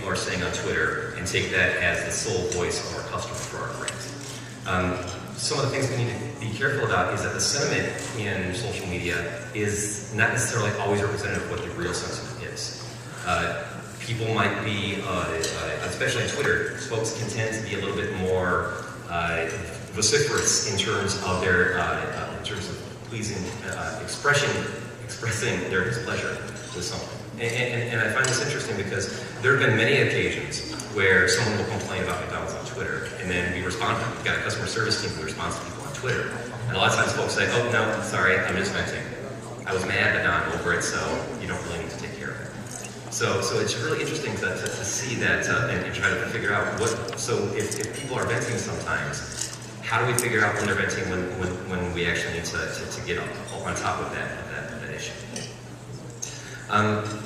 people are saying on Twitter and take that as the sole voice of our customer for our brand. Some of the things we need to be careful about is that the sentiment in social media is not necessarily always representative of what the real sentiment is. People might be, especially on Twitter, folks can tend to be a little bit more vociferous in terms of their, in terms of pleasing, expressing their displeasure with something. And I find this interesting because there have been many occasions where someone will complain about McDonald's on Twitter, and then we respond to them. We've got a customer service team who responds to people on Twitter. And a lot of times folks say, oh, no, sorry, I'm just venting. I was mad, but now I'm over it, so you don't really need to take care of it. So it's really interesting to see that and try to figure out what, so if people are venting sometimes, how do we figure out when they're venting when we actually need to get on top of that issue?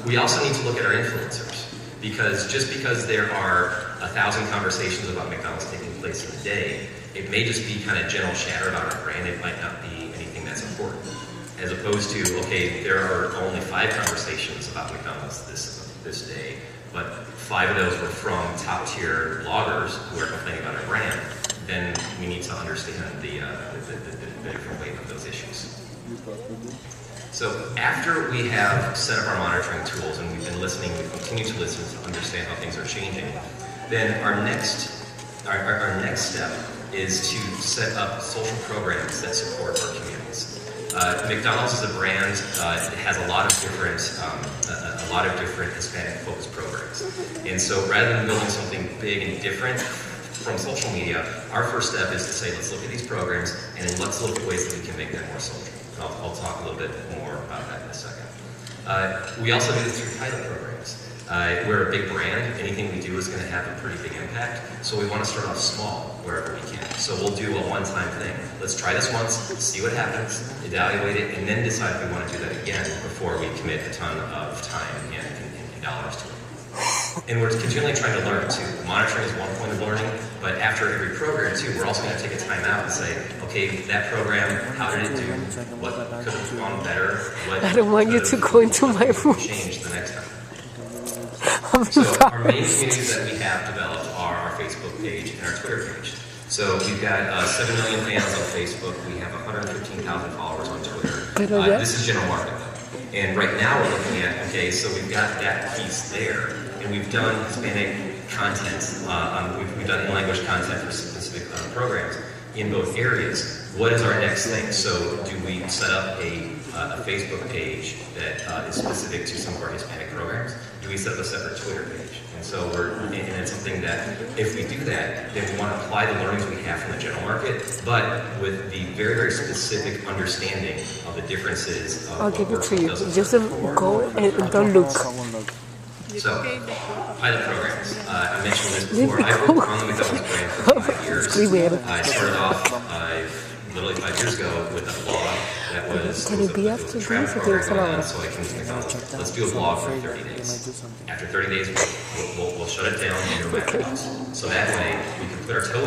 We also need to look at our influencers, because just because there are 1,000 conversations about McDonald's taking place in a day, it may just be kind of general chatter about our brand. It might not be anything that's important. As opposed to, okay, there are only 5 conversations about McDonald's this day, but 5 of those were from top-tier bloggers who are complaining about our brand. Then we need to understand the different weight of those issues. So after we have set up our monitoring tools and we've been listening, we continue to listen to understand how things are changing, then our next step is to set up social programs that support our communities. McDonald's is a brand that has a lot of different Hispanic-focused programs. And so rather than building something big and different from social media, our first step is to say, let's look at these programs and then let's look at ways that we can make them more social. I'll talk a little bit more about that in a second. We also do this through pilot programs. We're a big brand. Anything we do is going to have a pretty big impact. So we want to start off small wherever we can. So we'll do a one-time thing. Let's try this once, see what happens, evaluate it, and then decide if we want to do that again before we commit a ton of time and dollars to it. And we're continually trying to learn too. Monitoring is one point of learning, but after every program too, we're also going to take a time out and say, okay, that program, how did it do? What could have gone better? What I don't want you to go into my room. Change the next time. So our main communities that we have developed are our Facebook page and our Twitter page. So we've got 7 million fans on Facebook. We have 115,000 followers on Twitter. This is general market. And right now we're looking at, okay, so we've got that piece there, and we've done Hispanic content, we've done in-language content for specific programs in both areas. What is our next thing? So do we set up a Facebook page that is specific to some of our Hispanic programs? Do we set up a separate Twitter page? And so and it's something that if we do that, then we want to apply the learnings we have from the general market, but with the very, very specific understanding of the differences of I'll give it to you. Just go and don't look. So, pilot programs. I mentioned this before. I worked on the McDonald's brand for 5 years. I started off literally 5 years ago with a blog that was Can it be after this or takes a while? so I can McDonald's. Let's do a blog for 30 days. After 30 days, we'll shut it down and go back to house. So that way, we can put our toe in